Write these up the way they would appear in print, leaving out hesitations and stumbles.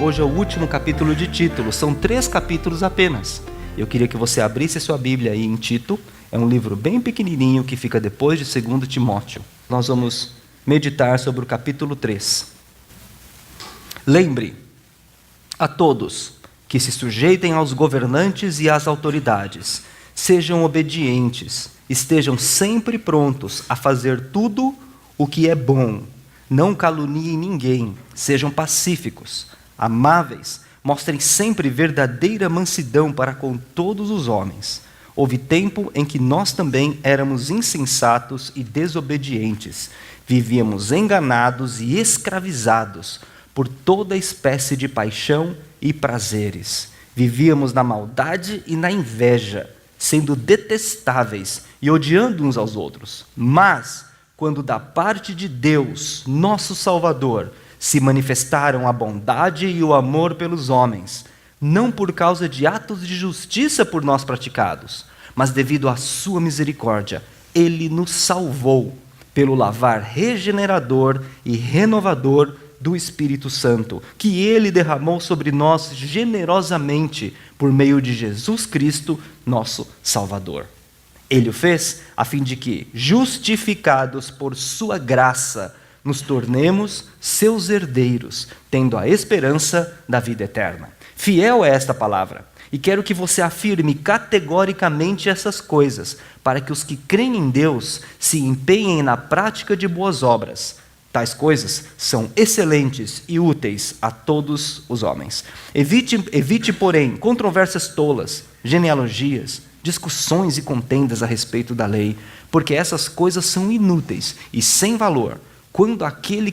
Hoje é o último capítulo de Tito, são 3 capítulos apenas. Eu queria que você abrisse sua Bíblia aí em Tito, é um livro bem pequenininho que fica depois de 2 Timóteo. Nós vamos meditar sobre o capítulo 3. Lembre a todos que se sujeitem aos governantes e às autoridades, sejam obedientes, estejam sempre prontos a fazer tudo o que é bom, não caluniem ninguém, sejam pacíficos, amáveis, mostrem sempre verdadeira mansidão para com todos os homens. Houve tempo em que nós também éramos insensatos e desobedientes, vivíamos enganados e escravizados por toda espécie de paixão e prazeres. Vivíamos na maldade e na inveja, sendo detestáveis e odiando uns aos outros. Mas, quando da parte de Deus, nosso Salvador, se manifestaram a bondade e o amor pelos homens, não por causa de atos de justiça por nós praticados, mas devido à sua misericórdia, Ele nos salvou pelo lavar regenerador e renovador do Espírito Santo, que Ele derramou sobre nós generosamente por meio de Jesus Cristo, nosso Salvador. Ele o fez a fim de que, justificados por sua graça, nos tornemos seus herdeiros, tendo a esperança da vida eterna. Fiel é esta palavra, e quero que você afirme categoricamente essas coisas, para que os que creem em Deus se empenhem na prática de boas obras. Tais coisas são excelentes e úteis a todos os homens. Evite, porém, controvérsias tolas, genealogias, discussões e contendas a respeito da lei, porque essas coisas são inúteis e sem valor, quanto àquele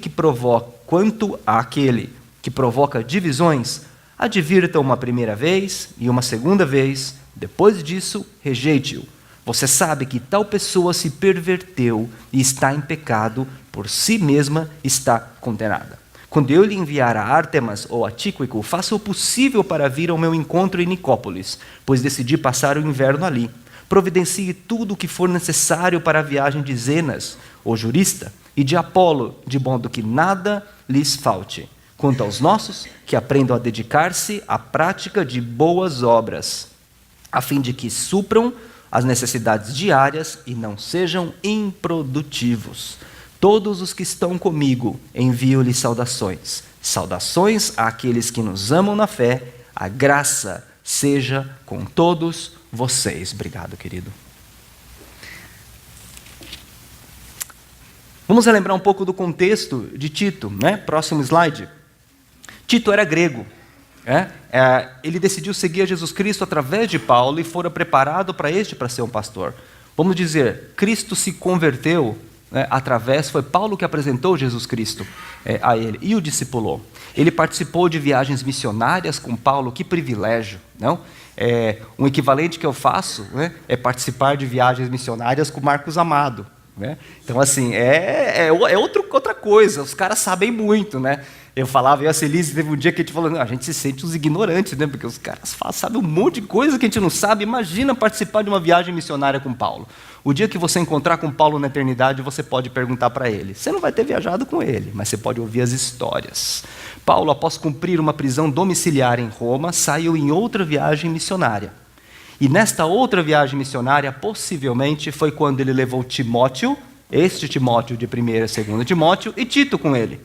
que provoca divisões. Advirta uma primeira vez e uma segunda vez, depois disso, rejeite-o. Você sabe que tal pessoa se perverteu e está em pecado, por si mesma está condenada. Quando eu lhe enviar a Ártemas ou a Tíquico, faça o possível para vir ao meu encontro em Nicópolis, pois decidi passar o inverno ali. Providencie tudo o que for necessário para a viagem de Zenas, o jurista, e de Apolo, de modo que nada lhes falte. Quanto aos nossos, que aprendam a dedicar-se à prática de boas obras, a fim de que supram as necessidades diárias e não sejam improdutivos. Todos os que estão comigo, envio-lhes saudações. Saudações àqueles que nos amam na fé. A graça seja com todos vocês. Obrigado, querido. Vamos relembrar um pouco do contexto de Tito, né? Próximo slide. Tito era grego. Ele decidiu seguir a Jesus Cristo através de Paulo e fora preparado para ser um pastor. Vamos dizer, Cristo se converteu, foi Paulo que apresentou Jesus Cristo a ele e o discipulou. Ele participou de viagens missionárias com Paulo, que privilégio, não? Um equivalente que eu faço, é participar de viagens missionárias com Marcos Amado. Então, assim, outra coisa, os caras sabem muito, né? Eu falava, a Celise, teve um dia que a gente falou, a gente se sente uns ignorantes, né? Porque os caras sabem um monte de coisa que a gente não sabe. Imagina participar de uma viagem missionária com Paulo. O dia que você encontrar com Paulo na eternidade, você pode perguntar para ele. Você não vai ter viajado com ele, mas você pode ouvir as histórias. Paulo, após cumprir uma prisão domiciliar em Roma, saiu em outra viagem missionária. E nesta outra viagem missionária, possivelmente, foi quando ele levou Timóteo, este Timóteo de 1ª e 2ª Timóteo, e Tito com ele.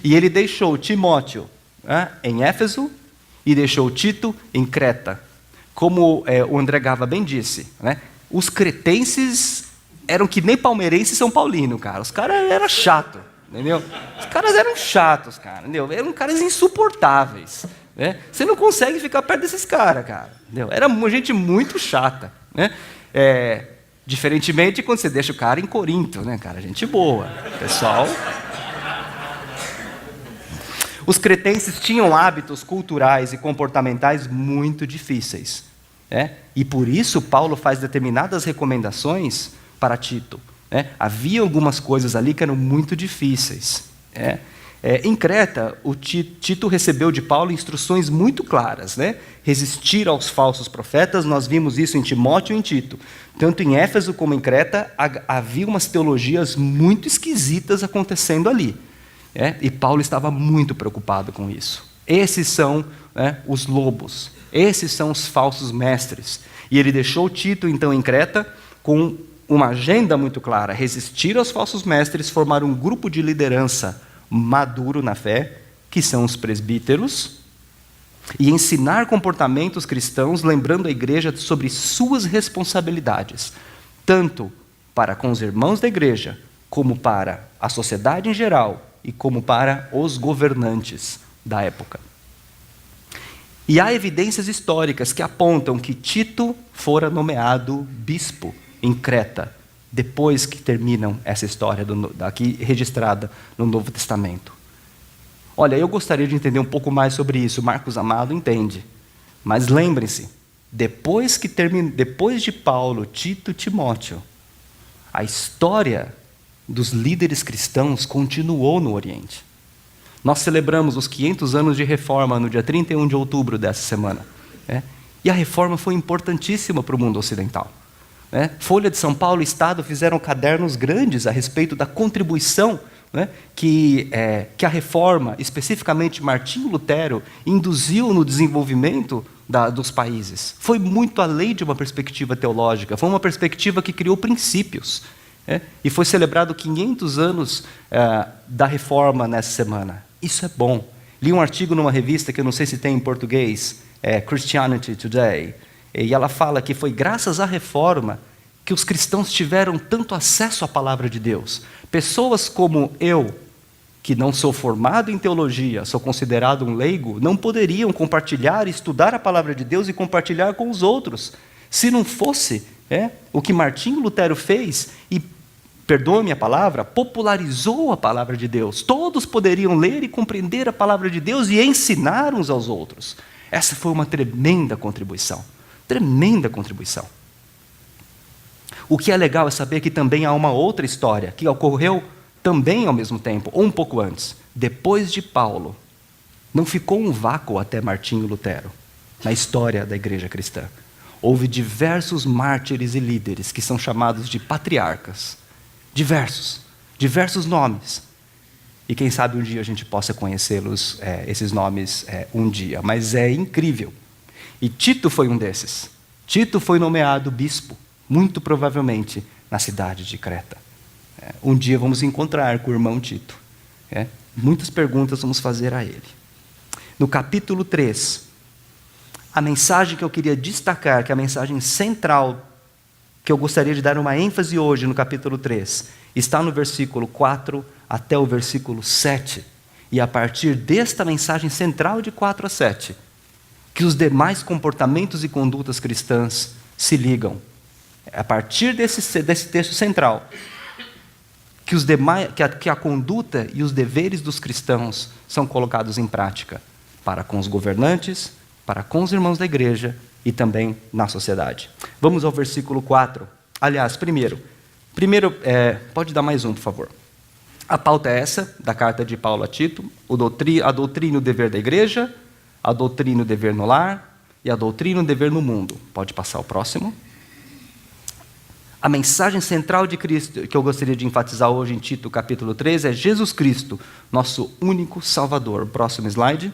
E ele deixou Timóteo em Éfeso e deixou Tito em Creta. Como o André Gava bem disse, os cretenses eram que nem palmeirense e São Paulino, cara. Os caras eram chatos, entendeu? Os caras eram chatos, cara, entendeu? Eram caras insuportáveis. Você não consegue ficar perto desses caras, cara. Entendeu? Era gente muito chata. Diferentemente quando você deixa o cara em Corinto, né, cara? Gente boa. Pessoal... Os cretenses tinham hábitos culturais e comportamentais muito difíceis. E por isso Paulo faz determinadas recomendações para Tito. Havia algumas coisas ali que eram muito difíceis. Em Creta, o Tito recebeu de Paulo instruções muito claras. Resistir aos falsos profetas, nós vimos isso em Timóteo e em Tito. Tanto em Éfeso como em Creta, havia umas teologias muito esquisitas acontecendo ali. E Paulo estava muito preocupado com isso. Esses são, né, os lobos. Esses são os falsos mestres. E ele deixou Tito, então, em Creta, com uma agenda muito clara: resistir aos falsos mestres, formar um grupo de liderança maduro na fé, que são os presbíteros, e ensinar comportamentos cristãos, lembrando a igreja sobre suas responsabilidades, tanto para com os irmãos da igreja, como para a sociedade em geral, e como para os governantes da época. E há evidências históricas que apontam que Tito fora nomeado bispo em Creta, depois que terminam essa história aqui registrada no Novo Testamento. Olha, eu gostaria de entender um pouco mais sobre isso. Marcos Amado entende. Mas lembrem-se, depois de Paulo, Tito e Timóteo, a história dos líderes cristãos continuou no Oriente. Nós celebramos os 500 anos de reforma no dia 31 de outubro dessa semana. Né? E a reforma foi importantíssima para o mundo ocidental. Né? Folha de São Paulo e Estado fizeram cadernos grandes a respeito da contribuição, né, que a reforma, especificamente Martinho Lutero, induziu no desenvolvimento dos países. Foi muito além de uma perspectiva teológica, foi uma perspectiva que criou princípios. E foi celebrado 500 anos da reforma nessa semana. Isso é bom. Li um artigo numa revista que eu não sei se tem em português, Christianity Today, e ela fala que foi graças à reforma que os cristãos tiveram tanto acesso à palavra de Deus. Pessoas como eu, que não sou formado em teologia, sou considerado um leigo, não poderiam compartilhar, estudar a palavra de Deus e compartilhar com os outros, se não fosse o que Martinho Lutero fez e, perdoe-me a palavra, popularizou a palavra de Deus. Todos poderiam ler e compreender a palavra de Deus e ensinar uns aos outros. Essa foi uma tremenda contribuição. Tremenda contribuição. O que é legal é saber que também há uma outra história, que ocorreu também ao mesmo tempo, ou um pouco antes. Depois de Paulo, não ficou um vácuo até Martinho Lutero, na história da igreja cristã. Houve diversos mártires e líderes que são chamados de patriarcas. Diversos nomes. E quem sabe um dia a gente possa conhecê-los, esses nomes, um dia. Mas é incrível. E Tito foi um desses. Tito foi nomeado bispo, muito provavelmente na cidade de Creta. Um dia vamos encontrar com o irmão Tito. Muitas perguntas vamos fazer a ele. No capítulo 3, a mensagem que eu queria destacar, que é a mensagem central, que eu gostaria de dar uma ênfase hoje no capítulo 3, está no versículo 4 até o versículo 7. E a partir desta mensagem central de 4 a 7, que os demais comportamentos e condutas cristãs se ligam. É a partir desse texto central que a conduta e os deveres dos cristãos são colocados em prática para com os governantes, para com os irmãos da igreja e também na sociedade. Vamos ao versículo 4. Aliás, primeiro pode dar mais um, por favor. A pauta é essa, da carta de Paulo a Tito: a doutrina e o dever da igreja, a doutrina e o dever no lar e a doutrina e o dever no mundo. Pode passar o próximo. A mensagem central de Cristo, que eu gostaria de enfatizar hoje em Tito, capítulo 3, é Jesus Cristo, nosso único Salvador. Próximo slide.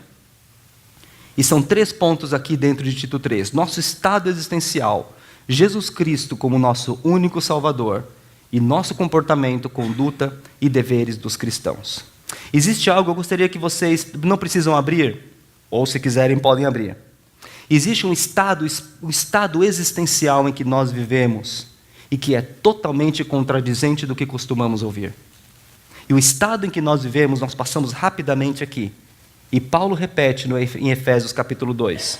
E são 3 pontos aqui dentro de Tito 3. Nosso estado existencial, Jesus Cristo como nosso único Salvador, e nosso comportamento, conduta e deveres dos cristãos. Existe algo, eu gostaria que vocês não precisam abrir, ou se quiserem podem abrir. Existe um estado existencial em que nós vivemos, e que é totalmente contradizente do que costumamos ouvir. E o estado em que nós vivemos, nós passamos rapidamente aqui. E Paulo repete em Efésios capítulo 2.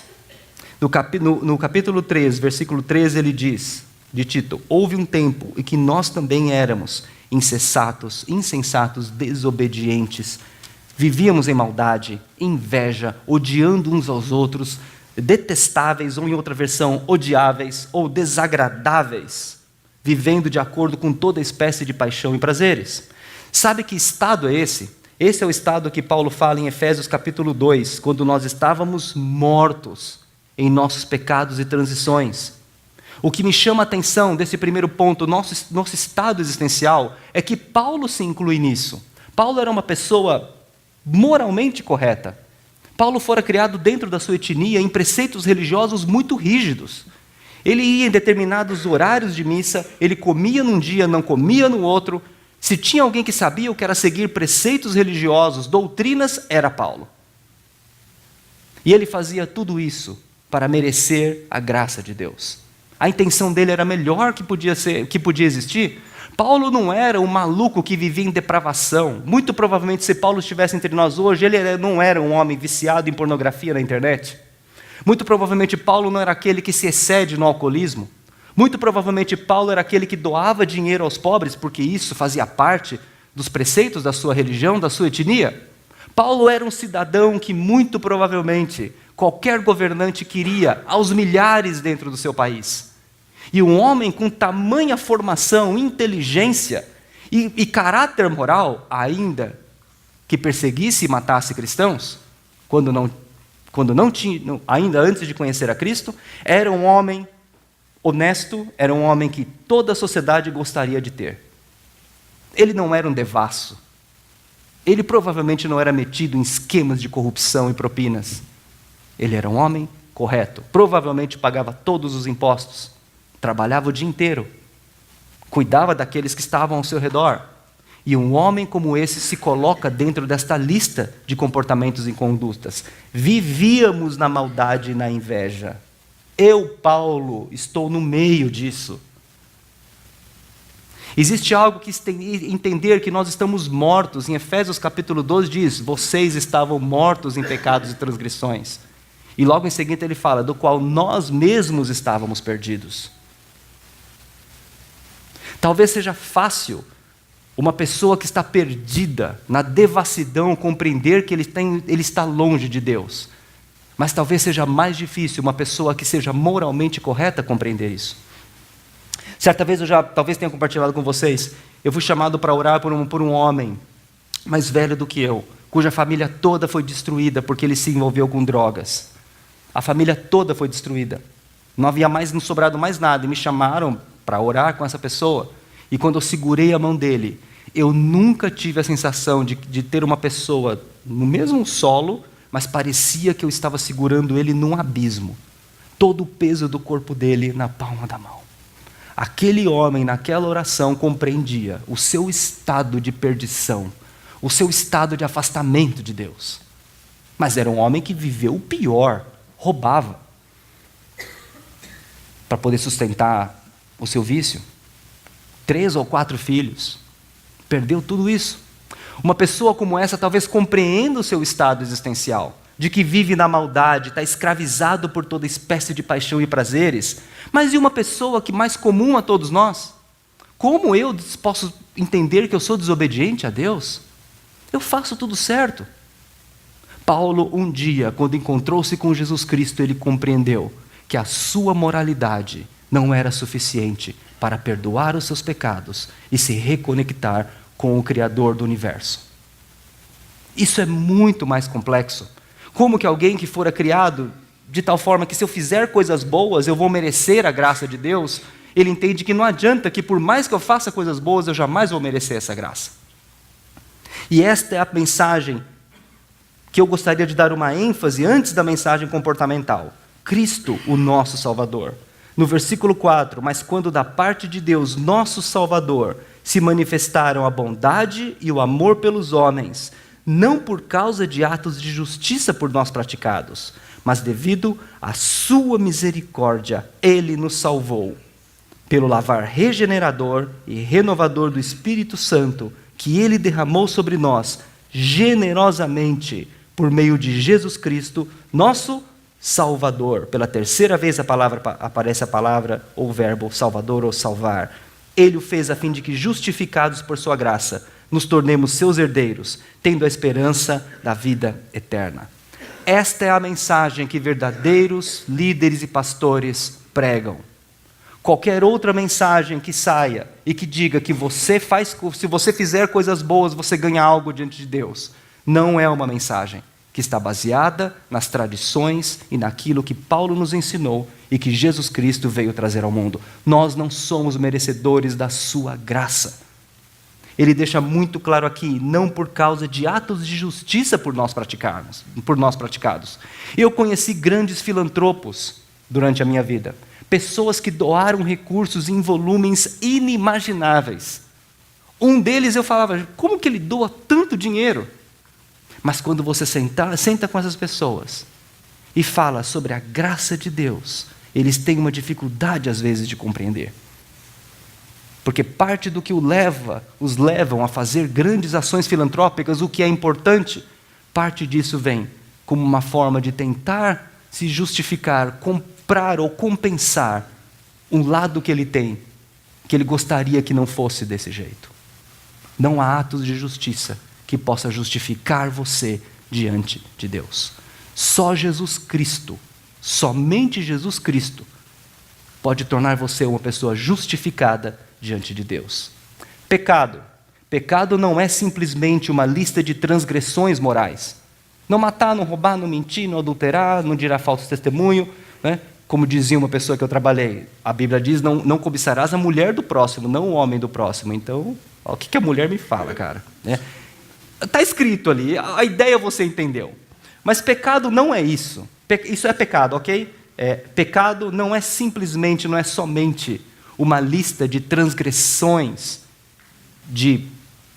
No capítulo 3, versículo 13, ele diz, de Tito: houve um tempo em que nós também éramos insensatos, desobedientes. Vivíamos em maldade, inveja, odiando uns aos outros, detestáveis, ou em outra versão, odiáveis ou desagradáveis, vivendo de acordo com toda espécie de paixão e prazeres. Sabe que estado é esse? Esse é o estado que Paulo fala em Efésios capítulo 2, quando nós estávamos mortos em nossos pecados e transições. O que me chama a atenção desse primeiro ponto, nosso estado existencial, é que Paulo se inclui nisso. Paulo era uma pessoa moralmente correta. Paulo fora criado dentro da sua etnia em preceitos religiosos muito rígidos. Ele ia em determinados horários de missa, ele comia num dia, não comia no outro. Se tinha alguém que sabia o que era seguir preceitos religiosos, doutrinas, era Paulo. E ele fazia tudo isso para merecer a graça de Deus. A intenção dele era a melhor que podia existir. Paulo não era um maluco que vivia em depravação. Muito provavelmente, se Paulo estivesse entre nós hoje, ele não era um homem viciado em pornografia na internet. Muito provavelmente, Paulo não era aquele que se excede no alcoolismo. Muito provavelmente, Paulo era aquele que doava dinheiro aos pobres, porque isso fazia parte dos preceitos da sua religião, da sua etnia. Paulo era um cidadão que, muito provavelmente, qualquer governante queria aos milhares dentro do seu país. E um homem com tamanha formação, inteligência e caráter moral, ainda que perseguisse e matasse cristãos, ainda antes de conhecer a Cristo, era um homem honesto, era um homem que toda a sociedade gostaria de ter. Ele não era um devasso. Ele provavelmente não era metido em esquemas de corrupção e propinas. Ele era um homem correto. Provavelmente pagava todos os impostos. Trabalhava o dia inteiro. Cuidava daqueles que estavam ao seu redor. E um homem como esse se coloca dentro desta lista de comportamentos e condutas. Vivíamos na maldade e na inveja. Eu, Paulo, estou no meio disso. Existe algo que entender que nós estamos mortos. Em Efésios capítulo 12 diz, vocês estavam mortos em pecados e transgressões. E logo em seguida ele fala, do qual nós mesmos estávamos perdidos. Talvez seja fácil uma pessoa que está perdida na devassidão compreender que ele está longe de Deus. Mas talvez seja mais difícil uma pessoa que seja moralmente correta compreender isso. Certa vez talvez tenha compartilhado com vocês, eu fui chamado para orar por um homem mais velho do que eu, cuja família toda foi destruída porque ele se envolveu com drogas. A família toda foi destruída. Não sobrado mais nada. E me chamaram para orar com essa pessoa. E quando eu segurei a mão dele, eu nunca tive a sensação de ter uma pessoa no mesmo solo, mas parecia que eu estava segurando ele num abismo. Todo o peso do corpo dele na palma da mão. Aquele homem, naquela oração, compreendia o seu estado de perdição, o seu estado de afastamento de Deus. Mas era um homem que viveu o pior, roubava, para poder sustentar o seu vício. 3 ou 4 filhos, perdeu tudo isso. Uma pessoa como essa talvez compreenda o seu estado existencial, de que vive na maldade, está escravizado por toda espécie de paixão e prazeres. Mas e uma pessoa que mais comum a todos nós? Como eu posso entender que eu sou desobediente a Deus? Eu faço tudo certo. Paulo, um dia, quando encontrou-se com Jesus Cristo, ele compreendeu que a sua moralidade não era suficiente para perdoar os seus pecados e se reconectar com o Criador do universo. Isso é muito mais complexo. Como que alguém que fora criado de tal forma que se eu fizer coisas boas, eu vou merecer a graça de Deus, ele entende que não adianta, que por mais que eu faça coisas boas, eu jamais vou merecer essa graça. E esta é a mensagem que eu gostaria de dar uma ênfase antes da mensagem comportamental. Cristo, o nosso Salvador. No versículo 4, mas quando da parte de Deus, nosso Salvador, se manifestaram a bondade e o amor pelos homens, não por causa de atos de justiça por nós praticados, mas devido à sua misericórdia, Ele nos salvou, pelo lavar regenerador e renovador do Espírito Santo, que Ele derramou sobre nós, generosamente, por meio de Jesus Cristo, nosso Salvador. Pela terceira vez aparece a palavra, ou o verbo Salvador ou salvar. Ele o fez a fim de que, justificados por sua graça, nos tornemos seus herdeiros, tendo a esperança da vida eterna. Esta é a mensagem que verdadeiros líderes e pastores pregam. Qualquer outra mensagem que saia e que diga que se você fizer coisas boas, você ganha algo diante de Deus, não é uma mensagem que está baseada nas tradições e naquilo que Paulo nos ensinou e que Jesus Cristo veio trazer ao mundo. Nós não somos merecedores da sua graça. Ele deixa muito claro aqui, não por causa de atos de justiça por nós praticados. Eu conheci grandes filantropos durante a minha vida, pessoas que doaram recursos em volumes inimagináveis. Um deles eu falava, como que ele doa tanto dinheiro? Mas quando você senta com essas pessoas e fala sobre a graça de Deus, eles têm uma dificuldade às vezes de compreender. Porque parte do que os levam a fazer grandes ações filantrópicas, o que é importante, parte disso vem como uma forma de tentar se justificar, comprar ou compensar um lado que ele tem, que ele gostaria que não fosse desse jeito. Não há atos de justiça que possa justificar você diante de Deus. Só Jesus Cristo, somente Jesus Cristo, pode tornar você uma pessoa justificada diante de Deus. Pecado. Pecado não é simplesmente uma lista de transgressões morais. Não matar, não roubar, não mentir, não adulterar, não dirá falso testemunho, né? Como dizia uma pessoa que eu trabalhei, a Bíblia diz, não cobiçarás a mulher do próximo, não o homem do próximo. Então, o que a mulher me fala, cara? Está escrito ali, a ideia você entendeu. Mas pecado não é isso. Isso é pecado, ok? Pecado não é somente uma lista de transgressões de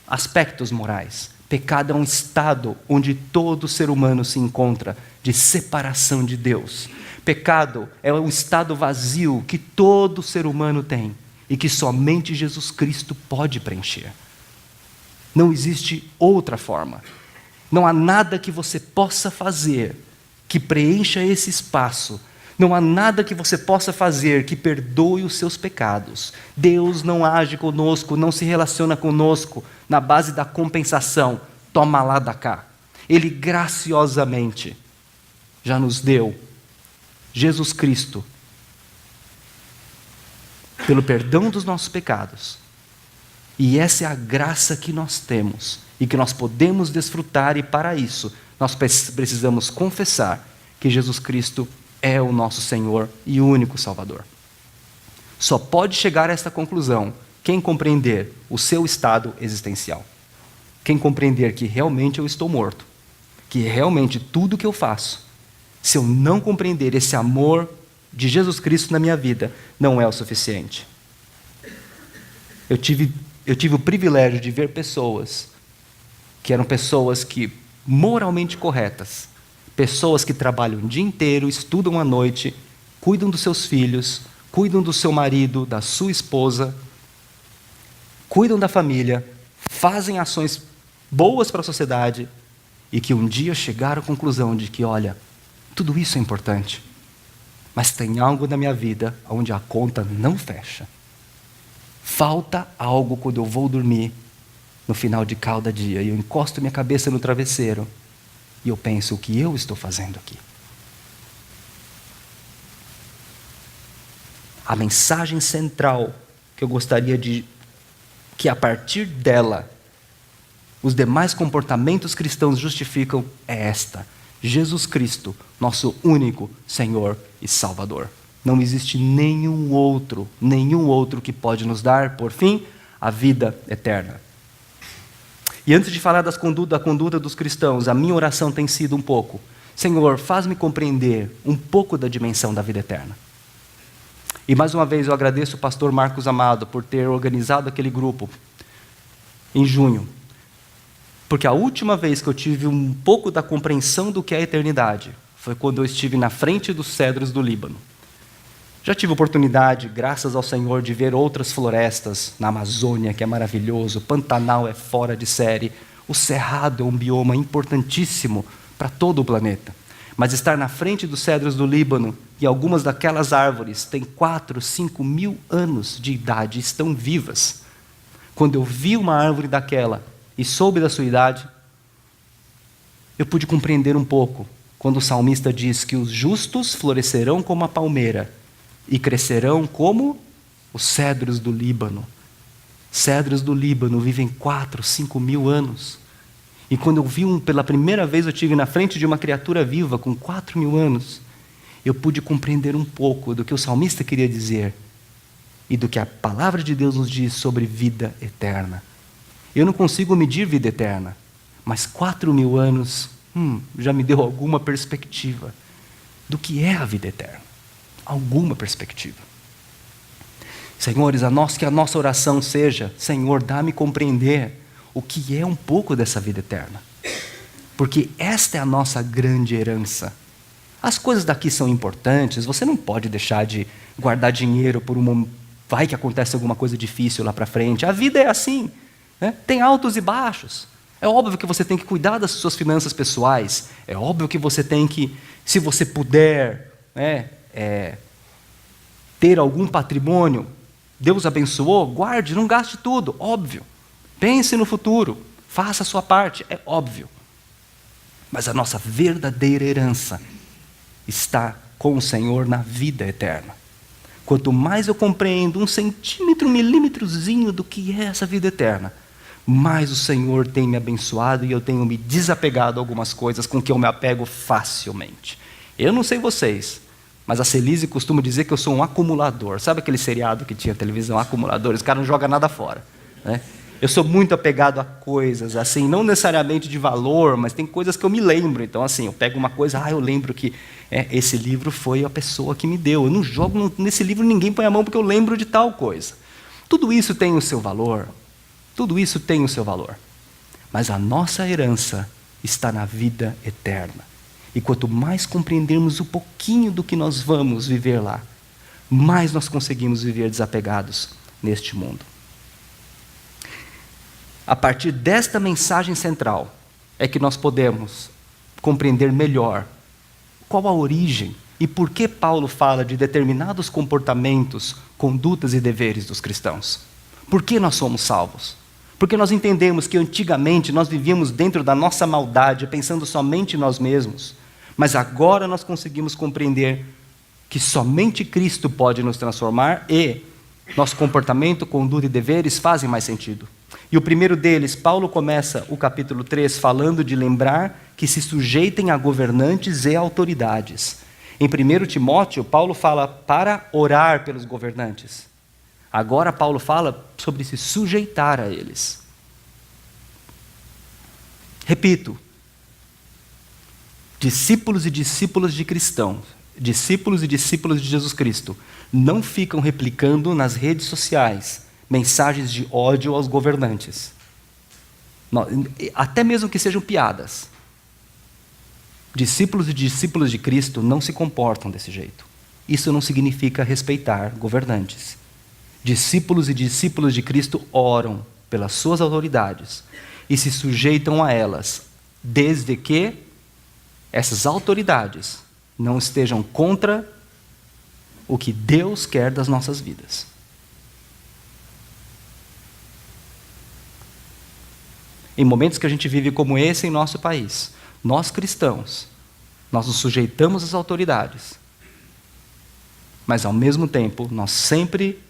aspectos morais. Pecado é um estado onde todo ser humano se encontra de separação de Deus. Pecado é um estado vazio que todo ser humano tem e que somente Jesus Cristo pode preencher. Não existe outra forma. Não há nada que você possa fazer que preencha esse espaço. Não há nada que você possa fazer que perdoe os seus pecados. Deus não age conosco, não se relaciona conosco na base da compensação. Toma lá da cá. Ele graciosamente já nos deu Jesus Cristo pelo perdão dos nossos pecados. E essa é a graça que nós temos e que nós podemos desfrutar, e para isso nós precisamos confessar que Jesus Cristo é o nosso Senhor e único Salvador. Só pode chegar a esta conclusão quem compreender o seu estado existencial. Quem compreender que realmente eu estou morto, que realmente tudo que eu faço, se eu não compreender esse amor de Jesus Cristo na minha vida, não é o suficiente. Eu tive o privilégio de ver pessoas que eram pessoas que moralmente corretas, pessoas que trabalham o dia inteiro, estudam à noite, cuidam dos seus filhos, cuidam do seu marido, da sua esposa, cuidam da família, fazem ações boas para a sociedade e que um dia chegaram à conclusão de que, olha, tudo isso é importante, mas tem algo na minha vida onde a conta não fecha. Falta algo quando eu vou dormir no final de cada dia e eu encosto minha cabeça no travesseiro e eu penso, o que eu estou fazendo aqui? A mensagem central que eu gostaria que a partir dela os demais comportamentos cristãos justificam é esta: Jesus Cristo, nosso único Senhor e Salvador. Não existe nenhum outro que pode nos dar, por fim, a vida eterna. E antes de falar da conduta dos cristãos, a minha oração tem sido um pouco: Senhor, faz-me compreender um pouco da dimensão da vida eterna. E mais uma vez eu agradeço o pastor Marcos Amado por ter organizado aquele grupo em junho. Porque a última vez que eu tive um pouco da compreensão do que é a eternidade foi quando eu estive na frente dos cedros do Líbano. Já tive oportunidade, graças ao Senhor, de ver outras florestas na Amazônia, que é maravilhoso, o Pantanal é fora de série, o Cerrado é um bioma importantíssimo para todo o planeta. Mas estar na frente dos cedros do Líbano, e algumas daquelas árvores têm 4, 5 mil anos de idade, estão vivas. Quando eu vi uma árvore daquela e soube da sua idade, eu pude compreender um pouco, quando o salmista diz que os justos florescerão como a palmeira, e crescerão como os cedros do Líbano. Cedros do Líbano vivem 4, 5 mil anos. E quando eu vi pela primeira vez, eu estive na frente de uma criatura viva com 4 mil anos, eu pude compreender um pouco do que o salmista queria dizer e do que a palavra de Deus nos diz sobre vida eterna. Eu não consigo medir vida eterna, mas 4.000 anos já me deu alguma perspectiva do que é a vida eterna. Alguma perspectiva. Senhores, que a nossa oração seja: Senhor, dá-me compreender o que é um pouco dessa vida eterna. Porque esta é a nossa grande herança. As coisas daqui são importantes, você não pode deixar de guardar dinheiro por um momento, vai que acontece alguma coisa difícil lá para frente. A vida é assim, né? Tem altos e baixos. É óbvio que você tem que cuidar das suas finanças pessoais. É óbvio que você tem que, se você puder, ter algum patrimônio, Deus abençoou, guarde, não gaste tudo, óbvio. Pense no futuro, faça a sua parte, é óbvio. Mas a nossa verdadeira herança está com o Senhor na vida eterna. Quanto mais eu compreendo 1 centímetro, 1 milímetrozinho do que é essa vida eterna, mais o Senhor tem me abençoado e eu tenho me desapegado a algumas coisas com que eu me apego facilmente. Eu não sei vocês, mas a Celise costuma dizer que eu sou um acumulador. Sabe aquele seriado que tinha televisão, Acumuladores? Os caras não jogam nada fora, né? Eu sou muito apegado a coisas, assim, não necessariamente de valor, mas tem coisas que eu me lembro. Então, assim, eu pego uma coisa, eu lembro que esse livro foi a pessoa que me deu. Eu não jogo nesse livro, ninguém põe a mão porque eu lembro de tal coisa. Tudo isso tem o seu valor. Tudo isso tem o seu valor. Mas a nossa herança está na vida eterna. E quanto mais compreendermos um pouquinho do que nós vamos viver lá, mais nós conseguimos viver desapegados neste mundo. A partir desta mensagem central é que nós podemos compreender melhor qual a origem e por que Paulo fala de determinados comportamentos, condutas e deveres dos cristãos. Por que nós somos salvos? Porque nós entendemos que antigamente nós vivíamos dentro da nossa maldade, pensando somente em nós mesmos, mas agora nós conseguimos compreender que somente Cristo pode nos transformar e nosso comportamento, conduta e deveres fazem mais sentido. E o primeiro deles, Paulo começa o capítulo 3 falando de lembrar que se sujeitem a governantes e autoridades. Em 1 Timóteo, Paulo fala para orar pelos governantes. Agora Paulo fala sobre se sujeitar a eles. Repito, discípulos e discípulas de cristãos, discípulos e discípulas de Jesus Cristo, não ficam replicando nas redes sociais mensagens de ódio aos governantes. Até mesmo que sejam piadas. Discípulos e discípulas de Cristo não se comportam desse jeito. Isso não significa respeitar governantes. Discípulos e discípulas de Cristo oram pelas suas autoridades e se sujeitam a elas, desde que essas autoridades não estejam contra o que Deus quer das nossas vidas. Em momentos que a gente vive como esse em nosso país, nós cristãos, nós nos sujeitamos às autoridades, mas ao mesmo tempo nós sempre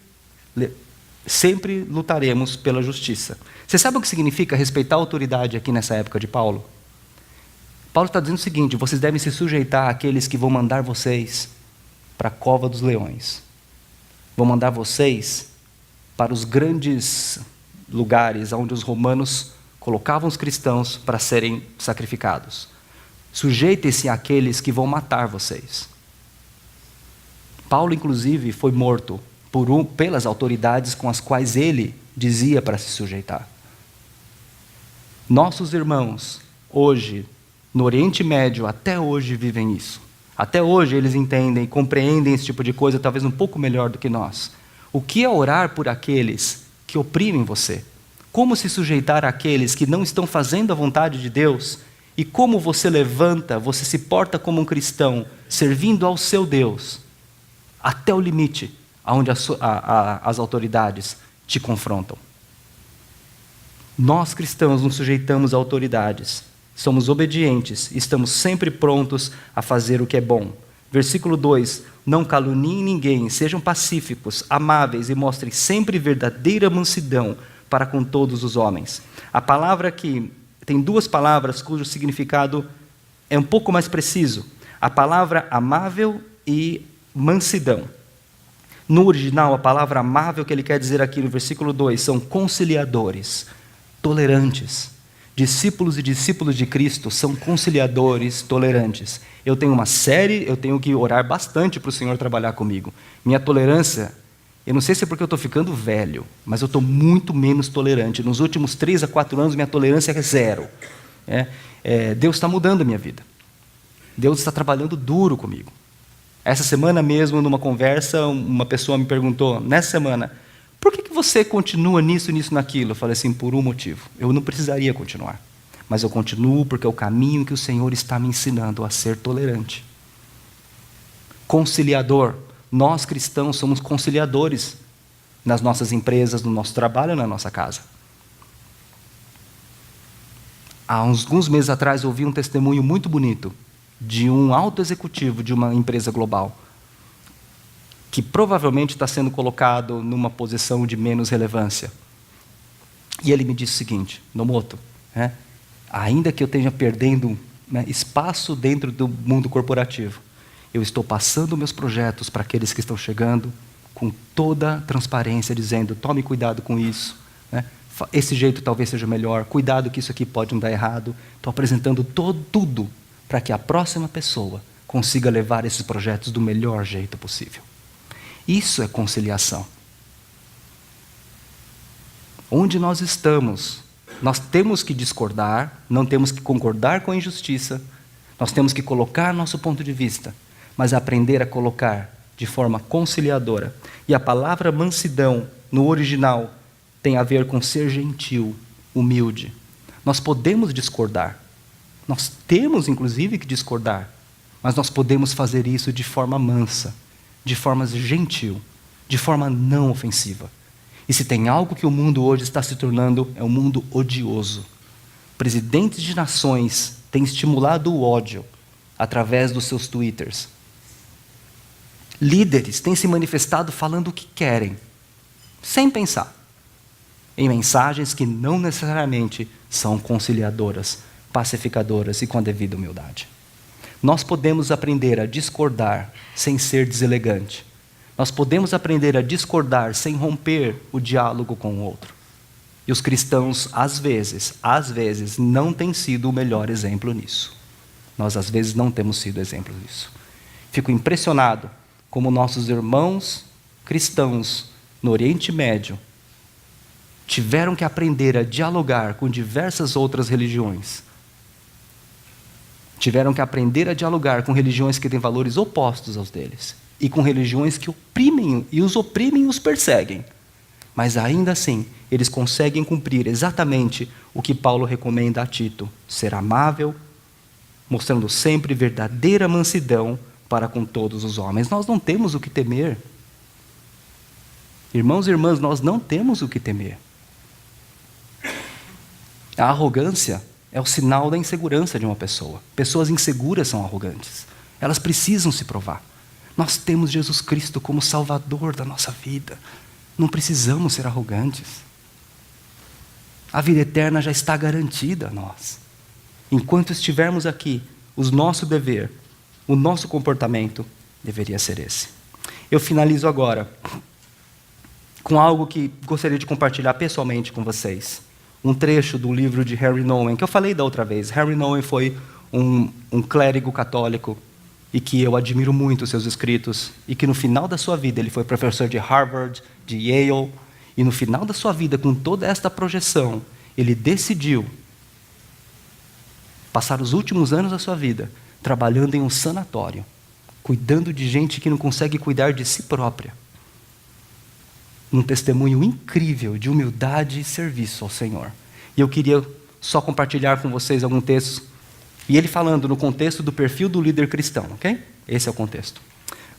lutaremos pela justiça. Você sabe o que significa respeitar a autoridade aqui nessa época de Paulo? Paulo está dizendo o seguinte: vocês devem se sujeitar àqueles que vão mandar vocês para a cova dos leões. Vão mandar vocês para os grandes lugares onde os romanos colocavam os cristãos para serem sacrificados. Sujeitem-se àqueles que vão matar vocês. Paulo, inclusive, foi morto pelas autoridades com as quais ele dizia para se sujeitar. Nossos irmãos, hoje, no Oriente Médio, até hoje vivem isso. Até hoje eles entendem e compreendem esse tipo de coisa, talvez um pouco melhor do que nós. O que é orar por aqueles que oprimem você? Como se sujeitar àqueles que não estão fazendo a vontade de Deus? E como você levanta, você se porta como um cristão, servindo ao seu Deus, até o limite onde as autoridades te confrontam. Nós cristãos nos sujeitamos a autoridades, somos obedientes, estamos sempre prontos a fazer o que é bom. Versículo 2, não caluniem ninguém, sejam pacíficos, amáveis e mostrem sempre verdadeira mansidão para com todos os homens. A palavra aqui tem duas palavras cujo significado é um pouco mais preciso. A palavra amável e mansidão. No original, a palavra amável que ele quer dizer aqui no versículo 2 são conciliadores. tolerantes. Discípulos e discípulos de Cristo são conciliadores tolerantes. Eu tenho que orar bastante para o Senhor trabalhar comigo. Minha tolerância, eu não sei se é porque eu estou ficando velho, mas eu estou muito menos tolerante. Nos últimos 3 a 4 anos, minha tolerância é 0. Deus está mudando a minha vida. Deus está trabalhando duro comigo. Essa semana mesmo, numa conversa, uma pessoa me perguntou, nessa semana, por que você continua nisso, naquilo? Eu falei assim, por um motivo. Eu não precisaria continuar. Mas eu continuo porque é o caminho que o Senhor está me ensinando a ser tolerante. Conciliador. Nós cristãos somos conciliadores nas nossas empresas, no nosso trabalho, na nossa casa. Há alguns meses atrás eu ouvi um testemunho muito bonito de um alto executivo de uma empresa global que provavelmente está sendo colocado numa posição de menos relevância. E ele me disse o seguinte, Nomoto, ainda que eu esteja perdendo espaço dentro do mundo corporativo, eu estou passando meus projetos para aqueles que estão chegando com toda transparência, dizendo, tome cuidado com isso, esse jeito talvez seja melhor, cuidado que isso aqui pode não dar errado. Estou apresentando tudo para que a próxima pessoa consiga levar esses projetos do melhor jeito possível. Isso é conciliação. Onde nós estamos, nós temos que discordar, não temos que concordar com a injustiça, nós temos que colocar nosso ponto de vista, mas aprender a colocar de forma conciliadora. E a palavra mansidão, no original, tem a ver com ser gentil, humilde. Nós podemos discordar, nós temos inclusive que discordar, mas nós podemos fazer isso de forma mansa, de forma gentil, de forma não ofensiva. E se tem algo que o mundo hoje está se tornando, é um mundo odioso. Presidentes de nações têm estimulado o ódio através dos seus twitters. Líderes têm se manifestado falando o que querem, sem pensar, em mensagens que não necessariamente são conciliadoras, pacificadoras e com a devida humildade. Nós podemos aprender a discordar sem ser deselegante. Nós podemos aprender a discordar sem romper o diálogo com o outro. E os cristãos, às vezes, não têm sido o melhor exemplo nisso. Nós, às vezes, não temos sido exemplo nisso. Fico impressionado como nossos irmãos cristãos no Oriente Médio tiveram que aprender a dialogar com diversas outras religiões. Tiveram que aprender a dialogar com religiões que têm valores opostos aos deles. E com religiões que oprimem e os perseguem. Mas ainda assim, eles conseguem cumprir exatamente o que Paulo recomenda a Tito. Ser amável, mostrando sempre verdadeira mansidão para com todos os homens. Nós não temos o que temer. Irmãos e irmãs, nós não temos o que temer. A arrogância é o sinal da insegurança de uma pessoa. Pessoas inseguras são arrogantes. Elas precisam se provar. Nós temos Jesus Cristo como Salvador da nossa vida. Não precisamos ser arrogantes. A vida eterna já está garantida a nós. Enquanto estivermos aqui, o nosso dever, o nosso comportamento deveria ser esse. Eu finalizo agora com algo que gostaria de compartilhar pessoalmente com vocês. Um trecho do livro de Henry Nouwen, que eu falei da outra vez. Henry Nouwen foi um clérigo católico e que eu admiro muito os seus escritos, e que no final da sua vida, ele foi professor de Harvard, de Yale, e no final da sua vida, com toda esta projeção, ele decidiu passar os últimos anos da sua vida trabalhando em um sanatório, cuidando de gente que não consegue cuidar de si própria. Um testemunho incrível de humildade e serviço ao Senhor. E eu queria só compartilhar com vocês alguns textos, e ele falando no contexto do perfil do líder cristão, ok? Esse é o contexto.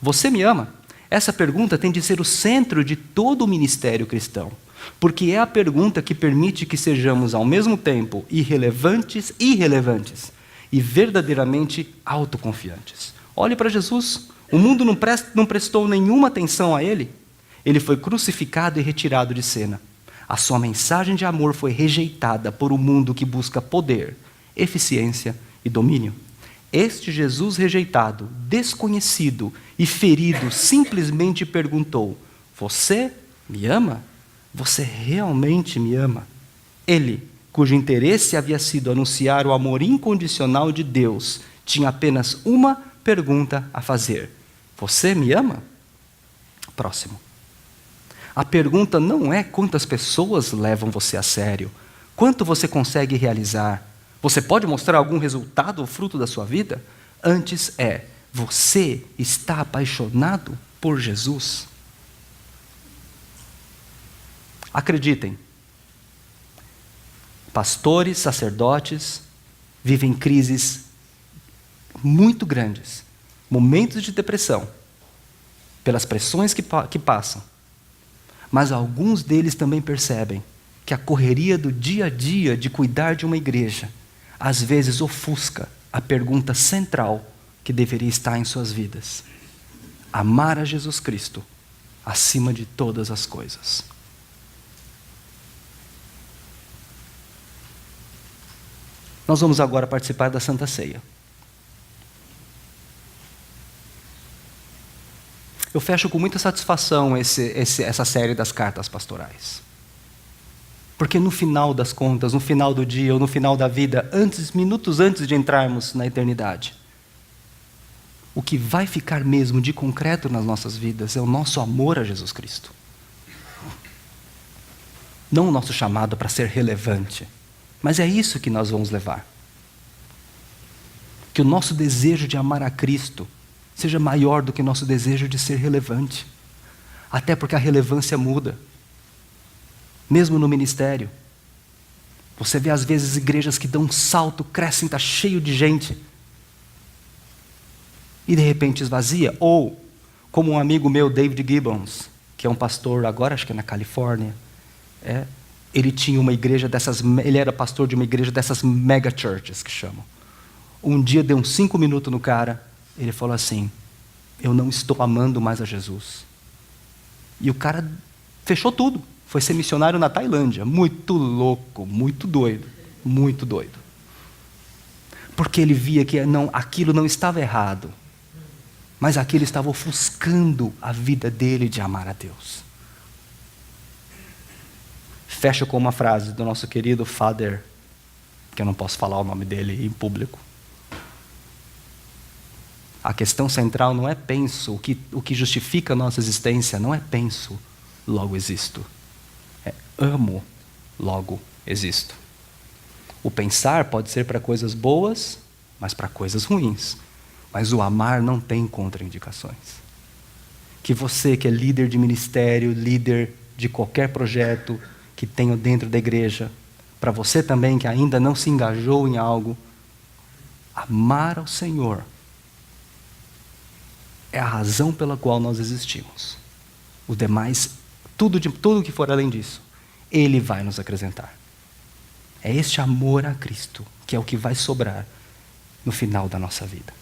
Você me ama? Essa pergunta tem de ser o centro de todo o ministério cristão, porque é a pergunta que permite que sejamos ao mesmo tempo irrelevantes e verdadeiramente autoconfiantes. Olhe para Jesus. O mundo não prestou nenhuma atenção a ele. Ele foi crucificado e retirado de cena. A sua mensagem de amor foi rejeitada por um mundo que busca poder, eficiência e domínio. Este Jesus rejeitado, desconhecido e ferido, simplesmente perguntou: você me ama? Você realmente me ama? Ele, cujo interesse havia sido anunciar o amor incondicional de Deus, tinha apenas uma pergunta a fazer: você me ama? Próximo. A pergunta não é quantas pessoas levam você a sério, quanto você consegue realizar, você pode mostrar algum resultado ou fruto da sua vida? Antes é: você está apaixonado por Jesus? Acreditem, pastores, sacerdotes vivem crises muito grandes, momentos de depressão, pelas pressões que passam. Mas alguns deles também percebem que a correria do dia a dia de cuidar de uma igreja, às vezes ofusca a pergunta central que deveria estar em suas vidas: amar a Jesus Cristo acima de todas as coisas. Nós vamos agora participar da Santa Ceia. Eu fecho com muita satisfação essa série das cartas pastorais. Porque no final das contas, no final do dia ou no final da vida, minutos antes de entrarmos na eternidade, o que vai ficar mesmo de concreto nas nossas vidas é o nosso amor a Jesus Cristo. Não o nosso chamado para ser relevante, mas é isso que nós vamos levar. Que o nosso desejo de amar a Cristo seja maior do que o nosso desejo de ser relevante. Até porque a relevância muda. Mesmo no ministério. Você vê às vezes igrejas que dão um salto, crescem, está cheio de gente. E de repente esvazia. Ou, como um amigo meu, David Gibbons, que é um pastor agora, acho que é na Califórnia, ele tinha uma igreja dessas, ele era pastor de uma igreja dessas mega churches que chamam. Um dia deu uns 5 minutos no cara, ele falou assim: eu não estou amando mais a Jesus. E o cara fechou tudo, foi ser missionário na Tailândia. Muito louco, muito doido, muito doido. Porque ele via que aquilo não estava errado, mas aquilo estava ofuscando a vida dele de amar a Deus. Fecho com uma frase do nosso querido Father, que eu não posso falar o nome dele em público. A questão central não é penso, o que justifica a nossa existência não é penso, logo existo. É amo, logo existo. O pensar pode ser para coisas boas, mas para coisas ruins. Mas o amar não tem contraindicações. Que você que é líder de ministério, líder de qualquer projeto que tenha dentro da igreja, para você também que ainda não se engajou em algo, amar ao Senhor é a razão pela qual nós existimos. O demais, tudo que for além disso, Ele vai nos acrescentar. É este amor a Cristo que é o que vai sobrar no final da nossa vida.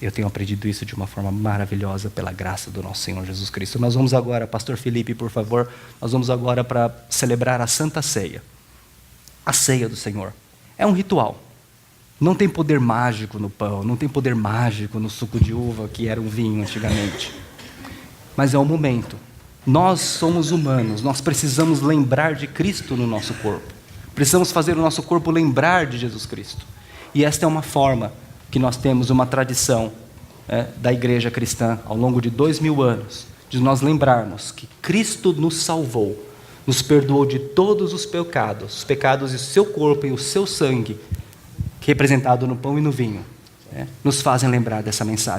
Eu tenho aprendido isso de uma forma maravilhosa pela graça do nosso Senhor Jesus Cristo. Nós vamos agora, Pastor Felipe, por favor, nós vamos agora para celebrar a Santa Ceia. A ceia do Senhor. É um ritual. Não tem poder mágico no pão, não tem poder mágico no suco de uva, que era um vinho antigamente. Mas é um momento. Nós somos humanos, nós precisamos lembrar de Cristo no nosso corpo. Precisamos fazer o nosso corpo lembrar de Jesus Cristo. E esta é uma forma que nós temos, uma tradição da igreja cristã, ao longo de 2000 anos, de nós lembrarmos que Cristo nos salvou, nos perdoou de todos os pecados e o seu corpo e o seu sangue, representado no pão e no vinho, nos fazem lembrar dessa mensagem.